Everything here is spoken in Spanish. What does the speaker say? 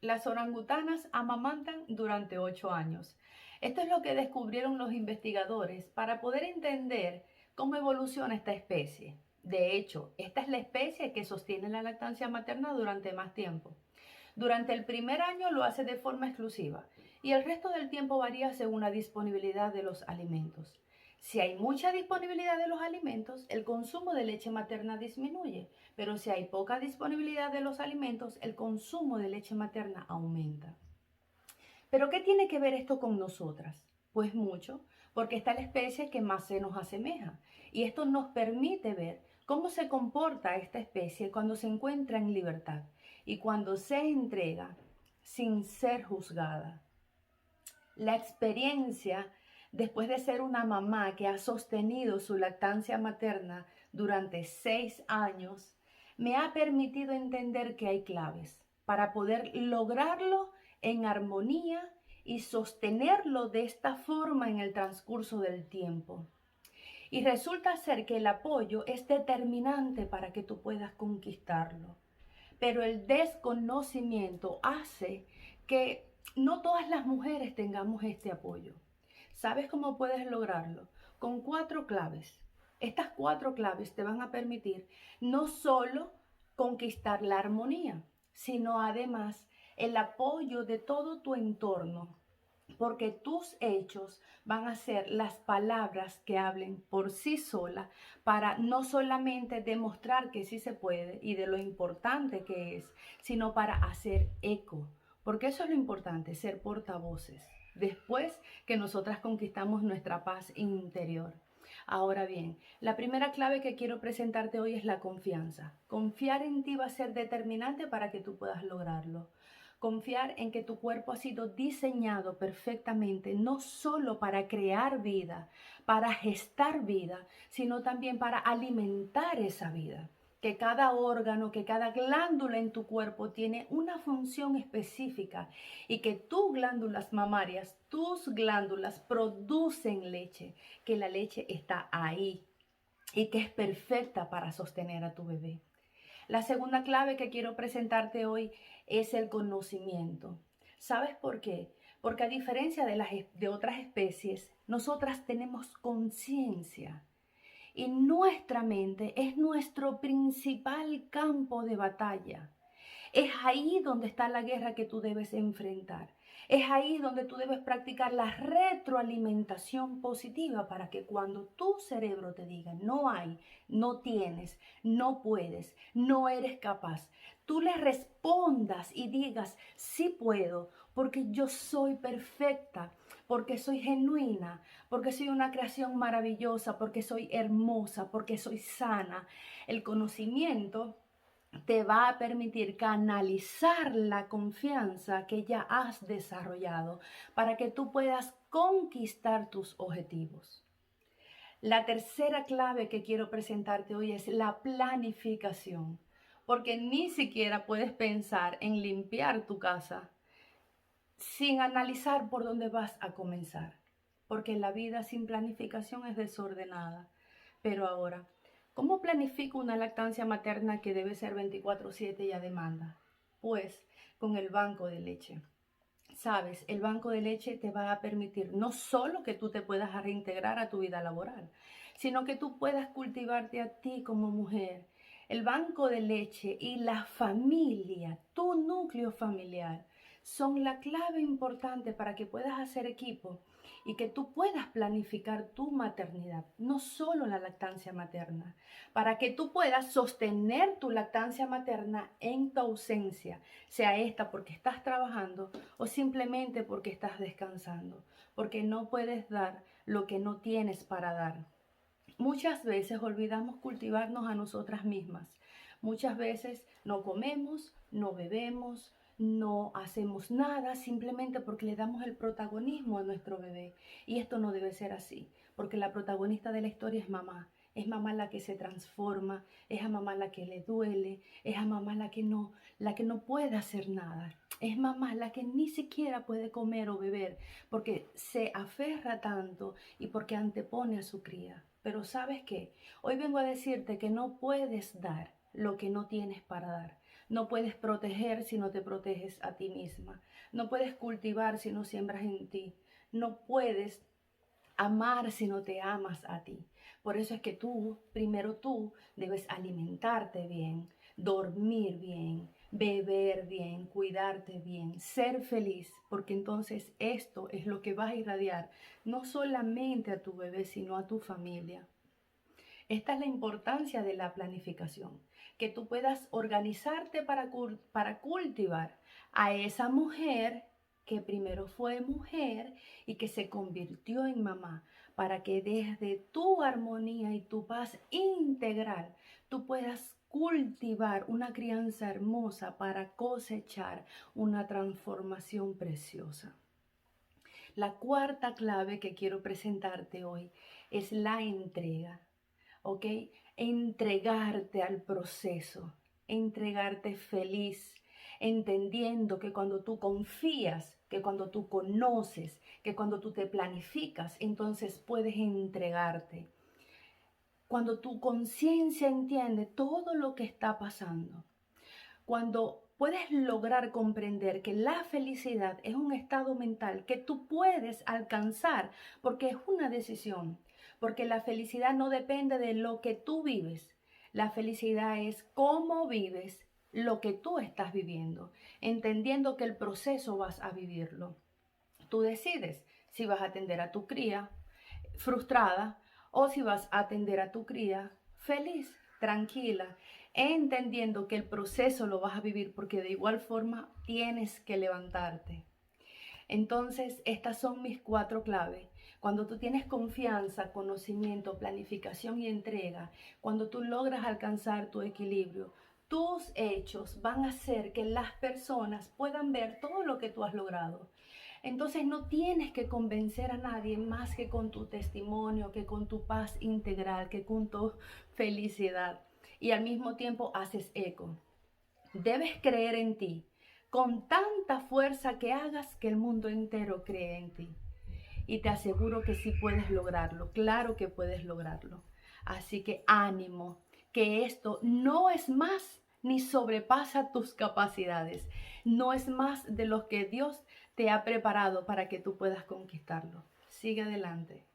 Las orangutanas amamantan durante 8 años. Esto es lo que descubrieron los investigadores para poder entender cómo evoluciona esta especie. De hecho, esta es la especie que sostiene la lactancia materna durante más tiempo. Durante el primer año lo hace de forma exclusiva y el resto del tiempo varía según la disponibilidad de los alimentos. Si hay mucha disponibilidad de los alimentos, el consumo de leche materna disminuye, pero si hay poca disponibilidad de los alimentos, el consumo de leche materna aumenta. ¿Pero qué tiene que ver esto con nosotras? Pues mucho, porque está la especie que más se nos asemeja y esto nos permite ver cómo se comporta esta especie cuando se encuentra en libertad y cuando se entrega sin ser juzgada. La experiencia, después de ser una mamá que ha sostenido su lactancia materna durante 6 años, me ha permitido entender que hay claves para poder lograrlo en armonía y sostenerlo de esta forma en el transcurso del tiempo. Y resulta ser que el apoyo es determinante para que tú puedas conquistarlo. Pero el desconocimiento hace que no todas las mujeres tengamos este apoyo. ¿Sabes cómo puedes lograrlo? Con 4 claves. Estas 4 claves te van a permitir no solo conquistar la armonía, sino además el apoyo de todo tu entorno, porque tus hechos van a ser las palabras que hablen por sí solas para no solamente demostrar que sí se puede y de lo importante que es, sino para hacer eco, porque eso es lo importante, ser portavoces, después que nosotras conquistamos nuestra paz interior. Ahora bien, la primera clave que quiero presentarte hoy es la confianza. Confiar en ti va a ser determinante para que tú puedas lograrlo. Confiar en que tu cuerpo ha sido diseñado perfectamente, no solo para crear vida, para gestar vida, sino también para alimentar esa vida. Que cada órgano, que cada glándula en tu cuerpo tiene una función específica y que tus glándulas mamarias, tus glándulas producen leche, que la leche está ahí y que es perfecta para sostener a tu bebé. La segunda clave que quiero presentarte hoy es el conocimiento. ¿Sabes por qué? Porque a diferencia de otras especies, nosotras tenemos conciencia y nuestra mente es nuestro principal campo de batalla. Es ahí donde está la guerra que tú debes enfrentar. Es ahí donde tú debes practicar la retroalimentación positiva para que cuando tu cerebro te diga no hay, no tienes, no puedes, no eres capaz, tú le respondas y digas sí puedo, porque yo soy perfecta, porque soy genuina, porque soy una creación maravillosa, porque soy hermosa, porque soy sana. El conocimiento te va a permitir canalizar la confianza que ya has desarrollado para que tú puedas conquistar tus objetivos. La tercera clave que quiero presentarte hoy es la planificación, porque ni siquiera puedes pensar en limpiar tu casa sin analizar por dónde vas a comenzar, porque la vida sin planificación es desordenada. Pero ahora, ¿cómo planifico una lactancia materna que debe ser 24/7 y a demanda? Pues con el banco de leche. Sabes, el banco de leche te va a permitir no solo que tú te puedas reintegrar a tu vida laboral, sino que tú puedas cultivarte a ti como mujer. El banco de leche y la familia, tu núcleo familiar, son la clave importante para que puedas hacer equipo y que tú puedas planificar tu maternidad, no solo la lactancia materna, para que tú puedas sostener tu lactancia materna en tu ausencia, sea esta porque estás trabajando o simplemente porque estás descansando, porque no puedes dar lo que no tienes para dar. Muchas veces olvidamos cultivarnos a nosotras mismas. Muchas veces no comemos, no bebemos, no hacemos nada simplemente porque le damos el protagonismo a nuestro bebé. Y esto no debe ser así, porque la protagonista de la historia es mamá. Es mamá la que se transforma, es a mamá la que le duele, es a mamá la que no puede hacer nada. Es mamá la que ni siquiera puede comer o beber porque se aferra tanto y porque antepone a su cría. Pero ¿sabes qué? Hoy vengo a decirte que no puedes dar lo que no tienes para dar. No puedes proteger si no te proteges a ti misma. No puedes cultivar si no siembras en ti. No puedes amar si no te amas a ti. Por eso es que primero tú, debes alimentarte bien, dormir bien, beber bien, cuidarte bien, ser feliz, porque entonces esto es lo que vas a irradiar no solamente a tu bebé, sino a tu familia. Esta es la importancia de la planificación, que tú puedas organizarte para cultivar a esa mujer que primero fue mujer y que se convirtió en mamá, para que desde tu armonía y tu paz integral tú puedas cultivar una crianza hermosa para cosechar una transformación preciosa. La cuarta clave que quiero presentarte hoy es la entrega. ¿Ok? Entregarte al proceso, entregarte feliz, entendiendo que cuando tú confías, que cuando tú conoces, que cuando tú te planificas, entonces puedes entregarte. Cuando tu conciencia entiende todo lo que está pasando, cuando puedes lograr comprender que la felicidad es un estado mental que tú puedes alcanzar porque es una decisión, porque la felicidad no depende de lo que tú vives, la felicidad es cómo vives lo que tú estás viviendo, entendiendo que el proceso vas a vivirlo. Tú decides si vas a atender a tu cría frustrada o si vas a atender a tu cría feliz, tranquila, entendiendo que el proceso lo vas a vivir porque de igual forma tienes que levantarte. Entonces, estas son mis 4 claves. Cuando tú tienes confianza, conocimiento, planificación y entrega, cuando tú logras alcanzar tu equilibrio, tus hechos van a hacer que las personas puedan ver todo lo que tú has logrado. Entonces no tienes que convencer a nadie más que con tu testimonio, que con tu paz integral, que con tu felicidad. Y al mismo tiempo haces eco. Debes creer en ti con tanta fuerza que hagas que el mundo entero cree en ti. Y te aseguro que sí puedes lograrlo, claro que puedes lograrlo. Así que ánimo, que esto no es más ni sobrepasa tus capacidades, no es más de lo que Dios te ha preparado para que tú puedas conquistarlo. Sigue adelante.